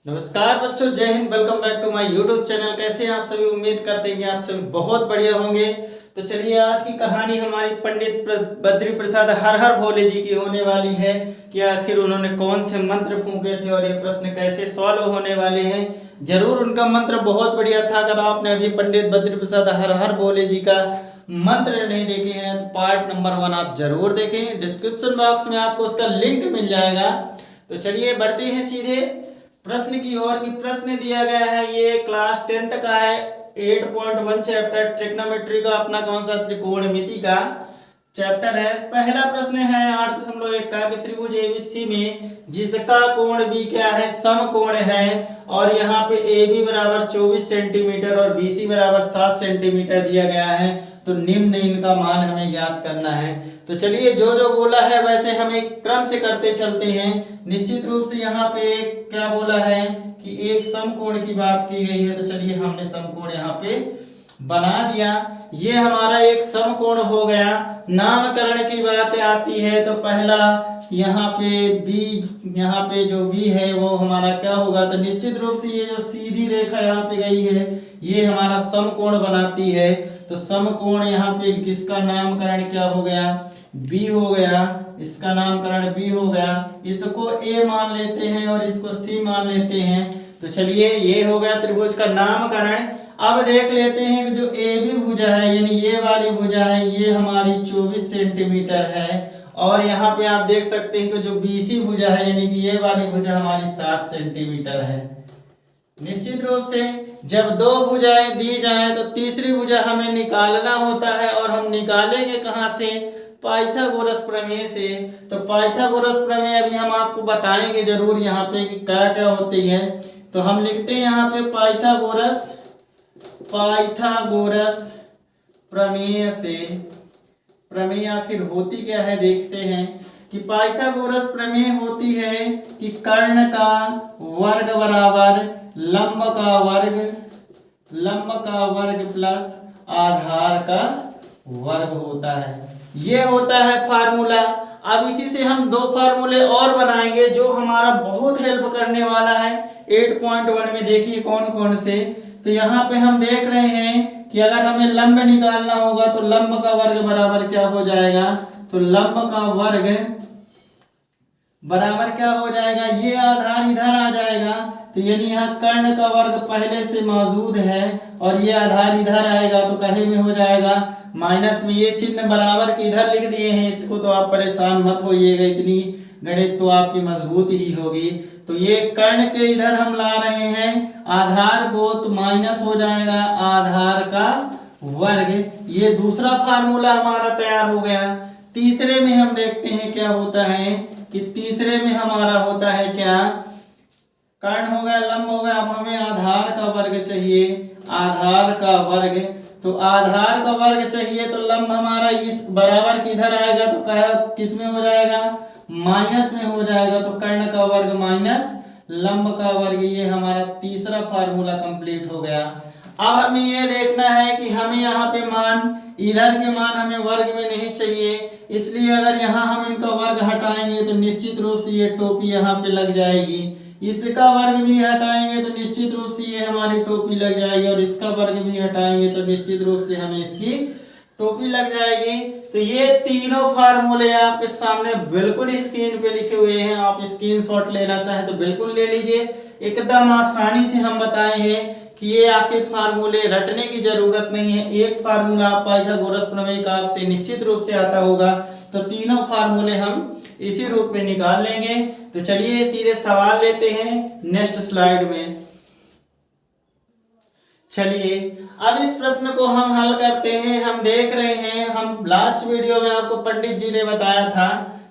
नमस्कार बच्चों, जय हिंद। Welcome back to my YouTube channel. कैसे हैं आप सभी? उम्मीद करते हैं कि आप सभी बहुत बढ़िया होंगे। तो चलिए, आज की कहानी हमारी पंडित बद्री प्रसाद हर हर भोले जी की होने वाली है कि आखिर उन्होंने कौन से मंत्र फूंके थे और ये प्रश्न कैसे सॉल्व होने वाले हैं। जरूर उनका मंत्र बहुत बढ़िया था। अगर आपने अभी पंडित बद्री प्रसाद हर हर भोले जी का मंत्र नहीं देखे हैं तो पार्ट नंबर 1 आप जरूर देखें। डिस्क्रिप्शन बॉक्स में आपको उसका लिंक मिल जाएगा। तो चलिए बढ़ते हैं सीधे प्रश्न की ओर। की प्रश्न दिया गया है, ये क्लास 10th का है, 8.1 चैप्टर ट्रिग्नोमेट्री का, अपना कौन सा त्रिकोणमिति का चैप्टर है। पहला प्रश्न है 8.1 का कि त्रिभुज एबीसी में जिसका कोण भी क्या है, समकोण है, और यहाँ पे AB बराबर 24 सेंटीमीटर और BC बराबर 7 सेंटीमीटर दिया गया है, तो निम्न इनका मान हमें ज्ञात करना है। तो चलिए, जो जो बोला है वैसे हम एक क्रम से करते चलते हैं। निश्चित रूप से यहाँ पे क्या बोला है कि एक समकोण की बात की गई है, तो चलिए हमने समकोण यहाँ पे बना दिया। ये हमारा एक समकोण हो गया। नामकरण की बात आती है तो पहला यहाँ पे B, यहाँ पे जो B है वो हमारा क्या होगा, तो निश्चित रूप से ये जो सीधी रेखा यहाँ पे गई है ये हमारा समकोण बनाती है। तो समकोण यहाँ पे किसका नामकरण क्या हो गया, B हो गया। इसका नामकरण B हो गया। इसको A मान लेते हैं और इसको C मान लेते हैं। तो चलिए, ये हो गया त्रिभुज का नामकरण। अब देख लेते हैं कि जो AB भुजा है, यानी ये वाली भुजा है, ये हमारी 24 सेंटीमीटर है, और यहाँ पे आप देख सकते हैं कि जो BC भुजा है, यानी कि ये वाली भुजा हमारी 7 सेंटीमीटर है। निश्चित रूप से जब दो भुजाएं दी जाएं तो तीसरी भुजा हमें निकालना होता है, और हम निकालेंगे कहाँ से, पाइथागोरस प्रमेय से। तो पाइथागोरस प्रमेय अभी हम आपको बताएंगे जरूर यहाँ पे कि क्या क्या होती है। तो हम लिखते हैं यहाँ पे पाइथागोरस प्रमेय से। प्रमेय आखिर होती क्या है देखते हैं कि पाइथागोरस प्रमेय होती है कि कर्ण का वर्ग बराबर लंब का वर्ग प्लस आधार का वर्ग होता है। ये होता है फार्मूला। अब इसी से हम दो फार्मूले और बनाएंगे जो हमारा बहुत हेल्प करने वाला है 8.1 में। देखिए कौन कौन से। तो यहाँ पे हम देख रहे हैं कि अगर हमें लंब निकालना होगा तो लंब का वर्ग बराबर क्या हो जाएगा, तो लंब का वर्ग बराबर क्या हो जाएगा, ये आधार इधर आ जाएगा। तो यानी यहाँ कर्ण का वर्ग पहले से मौजूद है और ये आधार इधर आएगा, तो कहे में हो जाएगा माइनस में। ये चिन्ह बराबर के इधर लिख दिए हैं, इसको तो आप परेशान मत होइएगा, इतनी गणित तो आपकी मजबूत ही होगी। तो ये कर्ण के इधर हम ला रहे हैं आधार को, तो माइनस हो जाएगा आधार का वर्ग। ये दूसरा फार्मूला हमारा तैयार हो गया। तीसरे में हम देखते हैं क्या होता है कि तीसरे में हमारा होता है क्या, कर्ण हो गया, लंब हो गया, अब हमें आधार का वर्ग चाहिए। आधार का वर्ग, तो आधार का वर्ग चाहिए तो लंब हमारा इस बराबर के इधर आएगा, तो क्या किस में हो जाएगा, माइनस में हो जाएगा। तो कर्ण का वर्ग माइनस लंब का वर्ग, ये हमारा तीसरा फार्मूला कंप्लीट हो गया। अब हमें ये देखना है कि हमें यहाँ पे मान, इधर के मान हमें वर्ग में नहीं चाहिए, इसलिए अगर यहाँ हम इनका वर्ग हटाएंगे तो निश्चित रूप से ये टोपी यहाँ पे लग जाएगी। इसका वर्ग भी हटाएंगे तो निश्चित रूप से ये हमारी टोपी लग जाएगी, और इसका वर्ग भी हटाएंगे तो निश्चित रूप से हमें इसकी टोपी लग जाएगी। तो ये तीनों फार्मूले आपके सामने बिल्कुल स्क्रीन पे लिखे हुए हैं। आप स्क्रीनशॉट लेना चाहें तो बिल्कुल ले लीजिए। एकदम आसानी से हम बताए हैं कि ये आखिर फार्मूले रटने की जरूरत नहीं है। एक फार्मूला पाइथागोरस प्रमेय का आपसे निश्चित रूप से आता होगा, तो तीनों फार्मूले हम इसी रूप में निकाल लेंगे। तो चलिए सीधे सवाल लेते हैं नेक्स्ट स्लाइड में। चलिए अब इस प्रश्न को हम हल करते हैं। हम देख रहे हैं, हम लास्ट वीडियो में आपको पंडित जी ने बताया था,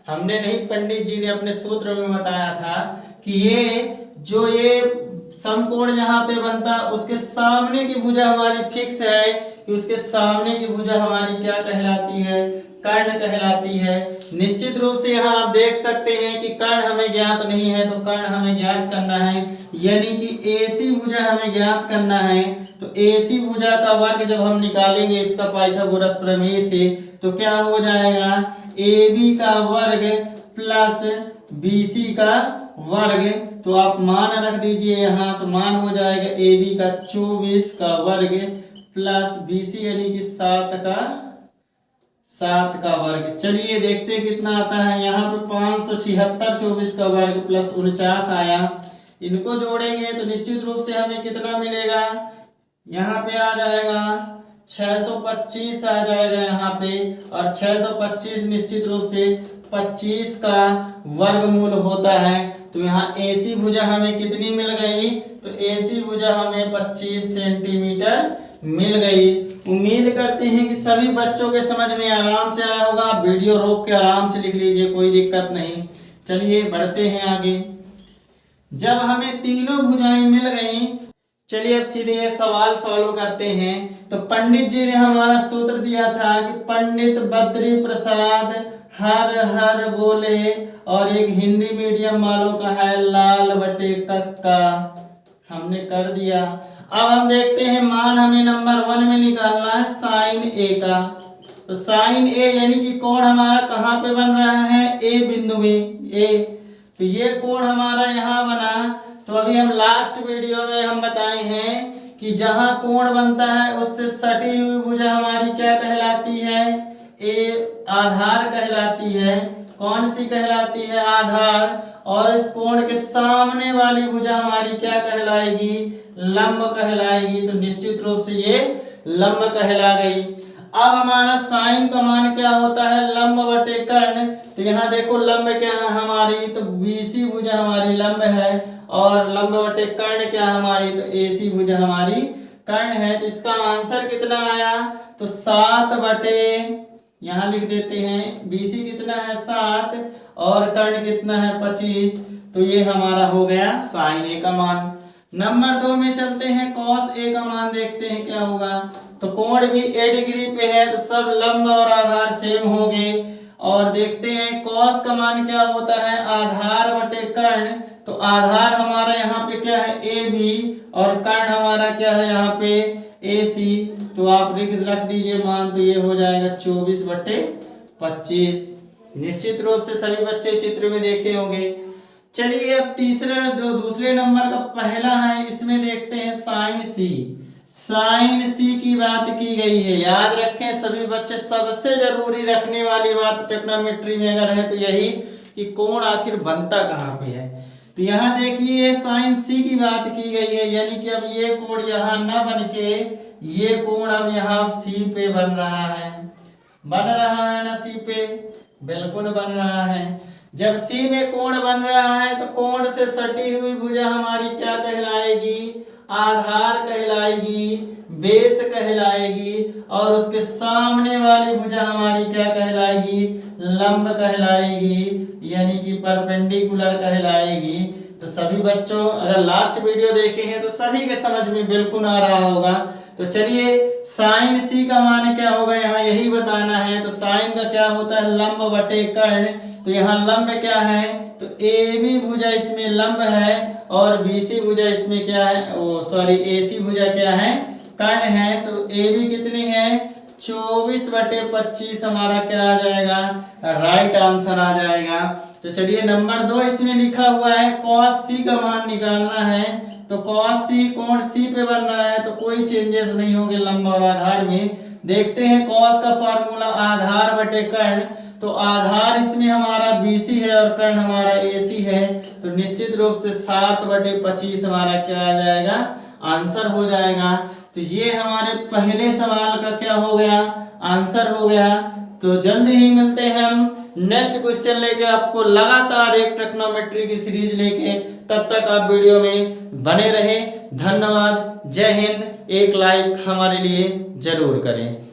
हमने नहीं, पंडित जी ने अपने सूत्र में बताया था कि ये समकोण यहाँ पे बनता है, उसके सामने की भुजा हमारी फिक्स है कि उसके सामने की भुजा हमारी क्या कहलाती है, कर्ण कहलाती है। निश्चित रूप से यहाँ आप देख सकते हैं कि कर्ण हमें ज्ञात नहीं है, तो कर्ण हमें ज्ञात करना है, यानी कि AC भुजा हमें ज्ञात करना है। तो AC भुजा का वर्ग जब हम निकालेंगे इसका पाइथागोरस प्रमेय से, तो क्या हो जाएगा, AB का वर्ग प्लस BC का वर्ग। तो आप मान रख दीजिए यहाँ, तो मान हो जाएगा AB का 24 का वर्ग प्लस BC यानी कि 7 का वर्ग। चलिए देखते हैं कितना आता है। यहाँ पे 576 24 का वर्ग प्लस 49 आया। इनको जोड़ेंगे तो निश्चित रूप से हमें कितना मिलेगा, यहाँ पे आ जाएगा 625 आ जाएगा यहाँ पे। और 625 निश्चित रूप से 25 का वर्गमूल होता है। तो यहाँ AC भुजा हमें कितनी मिल गई, तो AC भुजा हमें 25 सेंटीमीटर मिल गई। उम्मीद करते हैं कि सभी बच्चों के समझ में आराम से आया होगा। आप वीडियो रोक के आराम से लिख लीजिए, कोई दिक्कत नहीं। चलिए बढ़ते हैं आगे। जब हमें तीनों भुजाएं मिल गई, चलिए अब सीधे ये सवाल सॉल्व करते हैं। तो पंडित जी ने हमारा सूत्र दिया था कि पंडित बद्री प्रसाद हर हर बोले, और एक हिंदी मीडियम वालों का है लाल बटे कक्का। हमने कर दिया। अब हम देखते हैं मान हमें नंबर 1 में निकालना है साइन A का। तो साइन A यानी कि कोण हमारा कहाँ पे बन रहा है, A बिंदु में A। तो ये कोण हमारा यहाँ बना। तो अभी हम लास्ट वीडियो में हम बताए हैं कि जहाँ कोण बनता है उससे सटी हुई भुजा हमारी क्या कहलाती है, A आधार कहलाती है। कौन सी कहलाती है, आधार। और इस कोण के सामने वाली भुजा हमारी क्या कहलाएगी, लंब कहलाएगी। तो निश्चित रूप से ये लंब कहला गई। अब हमारा साइन का मान क्या होता है, लंब बटे कर्ण। तो यहाँ देखो लंब क्या है हमारी, तो BC भुजा हमारी लंब है, और लंब बटे कर्ण क्या हमारी, तो AC भुजा हमारी कर्ण है। तो इसका आंसर कितना आया, तो 7 बटे, यहाँ लिख देते हैं BC कितना है 7 और कर्ण कितना है 25। तो ये हमारा हो गया साइन A का मान। नंबर 2 में चलते हैं, कॉस A का मान देखते हैं क्या होगा। तो कोण भी A डिग्री पे है, तो सब लंब और आधार सेम होंगे। और देखते हैं कॉस का मान क्या होता है, आधार बटे कर्ण। तो आधार हमारा यहाँ पे क्या है AB, और कर्ण हमारा क्या है यहाँ पे AC। तो आप रख दीजिए मान, तो ये हो जाएगा 24 बटे 25। निश्चित रूप से सभी बच्चे चित्र में देखे होंगे। चलिए अब तीसरा जो दूसरे नंबर का पहला है, इसमें देखते हैं साइन C। साइन C की बात की गई है। याद रखें सभी बच्चे, सबसे जरूरी रखने वाली बात ट्रिग्नोमेट्री में अगर है तो यही कि कोण आखिर बनता कहाँ पे है। तो यहाँ देखिए साइन C की बात की गई है, यानी कि अब ये कोण यहाँ न बन के ये कोण अब यहाँ C पे बन रहा है। बन रहा है ना C पे, बिल्कुल बन रहा है। जब C में कोण बन रहा है तो कोण से सटी हुई भुजा हमारी क्या कहलाएगी, आधार कहलाएगी, बेस कहलाएगी। और उसके सामने वाली भुजा हमारी क्या कहलाएगी, लंब कहलाएगी, यानी कि परपेंडिकुलर कहलाएगी। तो सभी बच्चों अगर लास्ट वीडियो देखे हैं तो सभी के समझ में बिल्कुल आ रहा होगा। तो चलिए साइन C का मान क्या होगा, यहाँ यही बताना है। तो साइन का क्या होता है, लंब बटे कर्ण। तो यहाँ लंब क्या है, तो AB भुजा इसमें लंब है, और BC भुजा इसमें क्या है, AC भुजा क्या है, कर्ण है। तो AB कितनी है, 24 बटे 25 हमारा क्या आ जाएगा, राइट आंसर आ जाएगा। तो चलिए नंबर 2 इसमें लिखा हुआ है कॉस C का मान निकालना है। तो कॉस C कोण C पे बन रहा है, तो कोई चेंजेस नहीं होंगे लंब और आधार में। देखते हैं कॉस का फार्मूला आधार बटे कर्ण। तो आधार इसमें हमारा BC है और कर्ण हमारा AC है। तो निश्चित रूप से 7 बटे 25 हमारा क्या आ जाएगा, आंसर हो जाएगा। तो ये हमारे पहले सवाल का क्या हो गया, आंसर हो गया। तो जल्द ही मिलते हैं हम नेक्स्ट क्वेश्चन लेके, आपको लगातार एक ट्रिग्नोमेट्री की सीरीज लेके। तब तक आप वीडियो में बने रहें। धन्यवाद, जय हिंद। एक लाइक हमारे लिए जरूर करें।